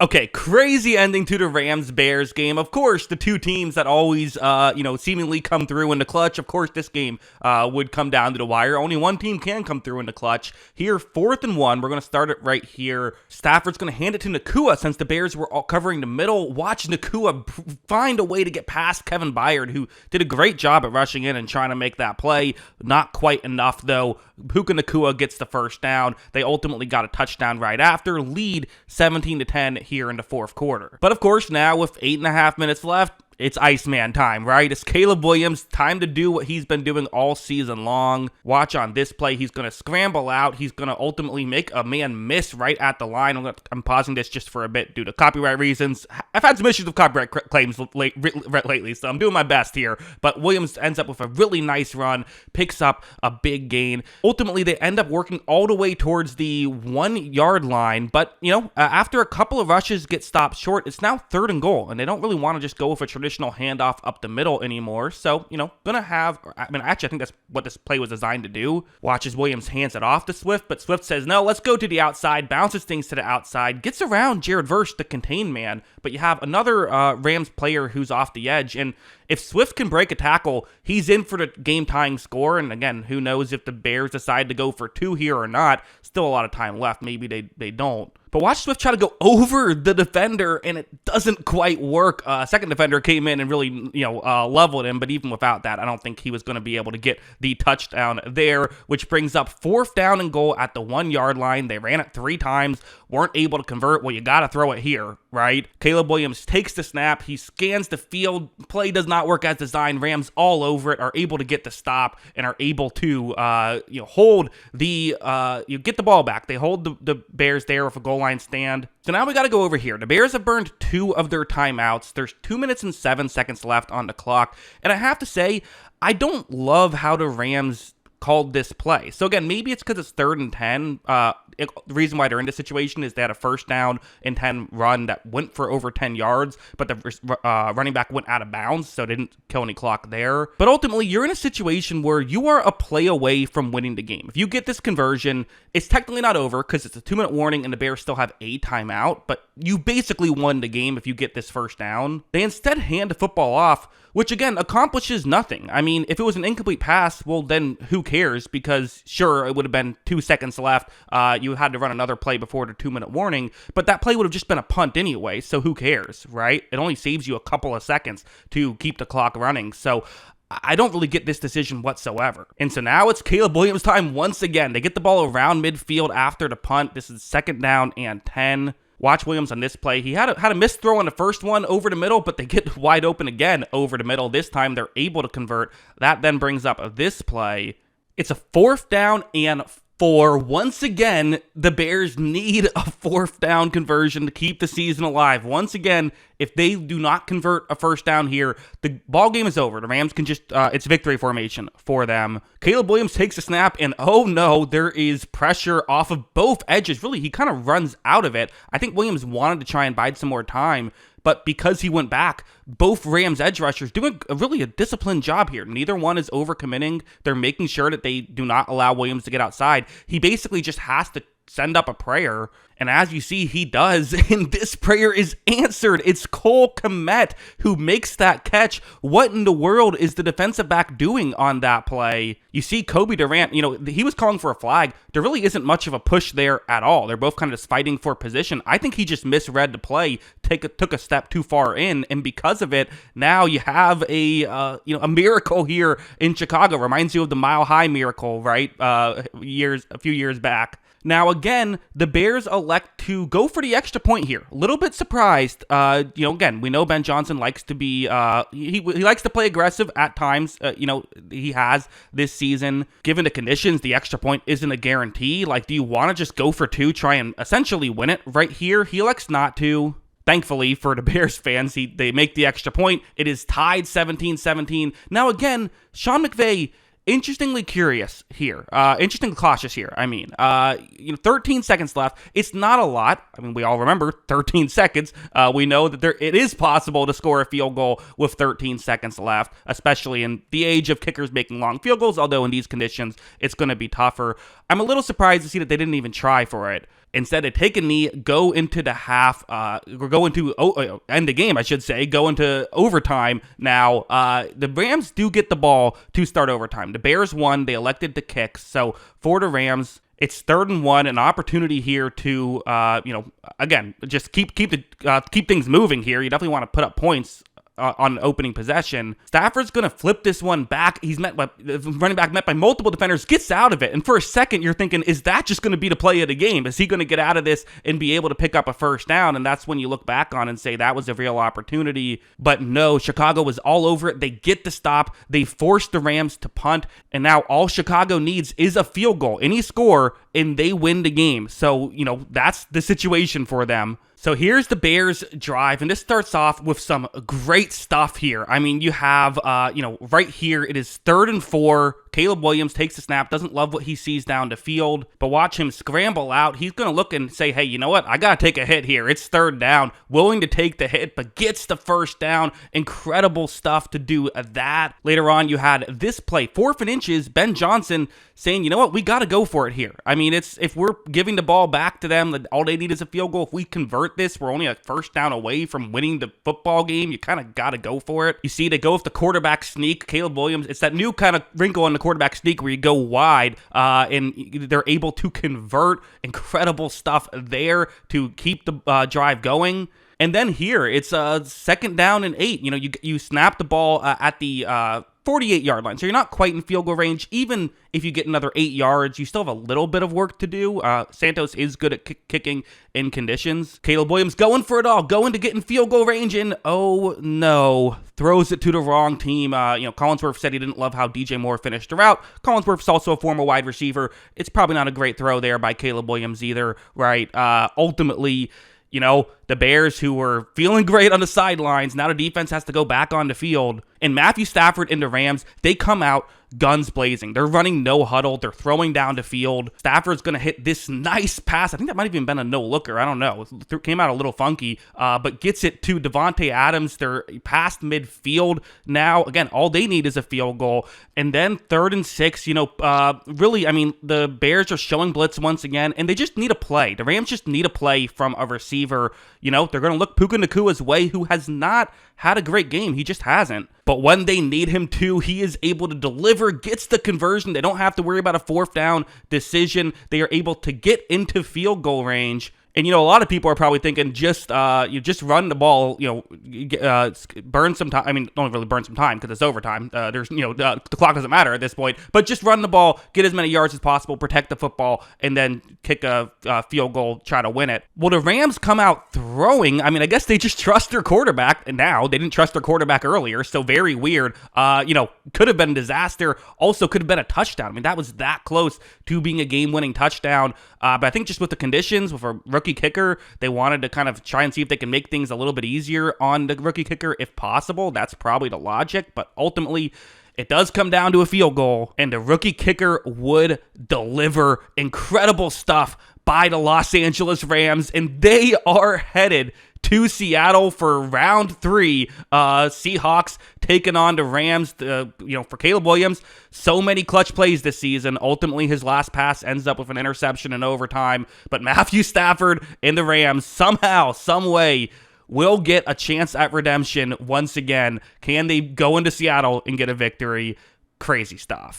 Okay, crazy ending to the Rams-Bears game. Of course, the two teams that always, seemingly come through in the clutch. Of course, this game would come down to the wire. Only one team can come through in the clutch. Here, 4th and 1. We're going to start it right here. Stafford's going to hand it to Nacua since the Bears were all covering the middle. Watch Nacua find a way to get past Kevin Byard, who did a great job at rushing in and trying to make that play. Not quite enough, though. Puka Nacua gets the first down. They ultimately got a touchdown right after. Lead 17-10 here in the fourth quarter. But of course, now with 8.5 minutes left, it's Iceman time, right? It's Caleb Williams, time to do what he's been doing all season long. Watch on this play. He's going to scramble out. He's going to ultimately make a man miss right at the line. I'm pausing this just for a bit due to copyright reasons. I've had some issues with copyright claims lately, so I'm doing my best here. But Williams ends up with a really nice run, picks up a big gain. Ultimately, they end up working all the way towards the 1-yard line. But, after a couple of rushes get stopped short, it's now 3rd and goal. And they don't really want to just go with a traditional handoff up the middle anymore. So, gonna have, actually, I think that's what this play was designed to do. Watch as Williams hands it off to Swift, but Swift says, no, let's go to the outside, bounces things to the outside, gets around Jared Verse, the contained man, but you have another Rams player who's off the edge, and if Swift can break a tackle, he's in for the game-tying score, and again, who knows if the Bears decide to go for 2 here or not. Still a lot of time left. Maybe they don't. But watch Swift try to go over the defender, and it doesn't quite work. Second defender came in and really, leveled him, but even without that, I don't think he was going to be able to get the touchdown there, which brings up 4th down and goal at the 1-yard line. They ran it 3 times, weren't able to convert. Well, you got to throw it here, right? Caleb Williams takes the snap. He scans the field. Play does not work as designed. Rams all over it, are able to get the stop, and are able to, hold the, get the ball back. They hold the Bears there with a goal line stand. So now we got to go over here. The Bears have burned 2 of their timeouts. There's 2 minutes and 7 seconds left on the clock. And I have to say, I don't love how the Rams called this play. So again, maybe it's because it's 3rd and 10. The reason why they're in this situation is they had a 1st down and 10 run that went for over 10 yards, but the running back went out of bounds, so it didn't kill any clock there. But ultimately, you're in a situation where you are a play away from winning the game. If you get this conversion, it's technically not over because it's a 2-minute warning and the Bears still have a timeout, but you basically won the game if you get this 1st down. They instead hand the football off, which again accomplishes nothing. I mean, if it was an incomplete pass, well then who cares? Because sure, it would have been 2 seconds left. You had to run another play before the 2-minute warning, but that play would have just been a punt anyway, so who cares, right? It only saves you a couple of seconds to keep the clock running. So I don't really get this decision whatsoever. And so now it's Caleb Williams' time once again. They get the ball around midfield after the punt. This is 2nd down and 10. Watch Williams on this play. He had a missed throw on the first one over the middle, but they get wide open again over the middle. This time they're able to convert. That then brings up this play. It's a 4th down and 4. Once again, the Bears need a 4th down conversion to keep the season alive. Once again, if they do not convert a 1st down here, the ball game is over. The Rams can just, it's victory formation for them. Caleb Williams takes a snap, and oh no, there is pressure off of both edges. Really, he kind of runs out of it. I think Williams wanted to try and bide some more time, but because he went back, both Rams edge rushers doing a disciplined job here. Neither one is overcommitting. They're making sure that they do not allow Williams to get outside. He basically just has to send up a prayer, and as you see, he does, and this prayer is answered. It's Cole Kmet who makes that catch. What in the world is the defensive back doing on that play? You see Kobe Durant, he was calling for a flag. There really isn't much of a push there at all. They're both kind of just fighting for position. I think he just misread the play, took a step too far in, and because of it, now you have a miracle here in Chicago. Reminds you of the Mile High miracle, right? A few years back. Now, again, the Bears elect to go for the extra point here. A little bit surprised. Again, we know Ben Johnson likes to be, he likes to play aggressive at times. He has this season. Given the conditions, the extra point isn't a guarantee. Like, do you want to just go for 2, try and essentially win it right here? He elects not to. Thankfully for the Bears fans, they make the extra point. It is tied 17-17. Now, again, Sean McVay, interestingly cautious here. 13 seconds left. It's not a lot. I mean, we all remember 13 seconds. We know that it is possible to score a field goal with 13 seconds left, especially in the age of kickers making long field goals, although in these conditions, it's going to be tougher. I'm a little surprised to see that they didn't even try for it. Instead, they take a knee, go into the half, or go into end the game, I should say, go into overtime. Now, the Rams do get the ball to start overtime. The Bears won. They elected to kick. So for the Rams, it's 3rd and 1, an opportunity here to, again, just keep things moving here. You definitely want to put up points on opening possession. Stafford's going to flip this one back. He's running back met by multiple defenders, gets out of it. And for a second, you're thinking, is that just going to be the play of the game? Is he going to get out of this and be able to pick up a first down? And that's when you look back on and say that was a real opportunity. But no, Chicago was all over it. They get the stop. They forced the Rams to punt. And now all Chicago needs is a field goal, any score, and they win the game. So, that's the situation for them. So here's the Bears drive, and this starts off with some great stuff here. I mean, you have, right here, it is 3rd and 4. Caleb Williams takes the snap, doesn't love what he sees down the field, but watch him scramble out. He's going to look and say, hey, you know what? I got to take a hit here. It's 3rd down. Willing to take the hit, but gets the first down. Incredible stuff to do that. Later on, you had this play, 4th and inches, Ben Johnson saying, you know what? We got to go for it here. I mean, if we're giving the ball back to them, all they need is a field goal. If we convert this, we're only a first down away from winning the football game. You kind of got to go for it. You see, they go with the quarterback sneak. Caleb Williams, it's that new kind of wrinkle on the quarterback sneak where you go wide, and they're able to convert. Incredible stuff there to keep the drive going. And then here, it's 2nd down and 8. You snap the ball at the 48-yard line. So you're not quite in field goal range. Even if you get another 8 yards, you still have a little bit of work to do. Santos is good at kicking in conditions. Caleb Williams going for it all, going to get in field goal range, and oh no, throws it to the wrong team. Collinsworth said he didn't love how DJ Moore finished the route. Collinsworth's also a former wide receiver. It's probably not a great throw there by Caleb Williams either, right? Ultimately, the Bears, who were feeling great on the sidelines, now the defense has to go back on the field. And Matthew Stafford and the Rams, they come out guns blazing. They're running no huddle. They're throwing down the field. Stafford's going to hit this nice pass. I think that might have even been a no-looker. I don't know. It came out a little funky, but gets it to Devontae Adams. They're past midfield now. Again, all they need is a field goal. And then 3rd and 6, really, I mean, the Bears are showing blitz once again, and they just need a play. The Rams just need a play from a receiver. They're going to look Puka Nakua's way, who has not had a great game. He just hasn't. But when they need him to, he is able to deliver, gets the conversion. They don't have to worry about a 4th down decision. They are able to get into field goal range. And, a lot of people are probably thinking you just run the ball, burn some time. I mean, don't really burn some time because it's overtime. The clock doesn't matter at this point. But just run the ball, get as many yards as possible, protect the football, and then kick a field goal, try to win it. Well, the Rams come out throwing. I mean, I guess they just trust their quarterback. And now they didn't trust their quarterback earlier. So very weird. Could have been a disaster. Also could have been a touchdown. I mean, that was that close to being a game-winning touchdown. But I think just with the conditions, with a rookie kicker, they wanted to kind of try and see if they can make things a little bit easier on the rookie kicker if possible. That's probably the logic, but ultimately it does come down to a field goal, and the rookie kicker would deliver. Incredible stuff by the Los Angeles Rams, and they are headed to Seattle for round 3. Seahawks taking on the Rams. For Caleb Williams, so many clutch plays this season. Ultimately, his last pass ends up with an interception in overtime. But Matthew Stafford and the Rams somehow, some way, will get a chance at redemption once again. Can they go into Seattle and get a victory? Crazy stuff.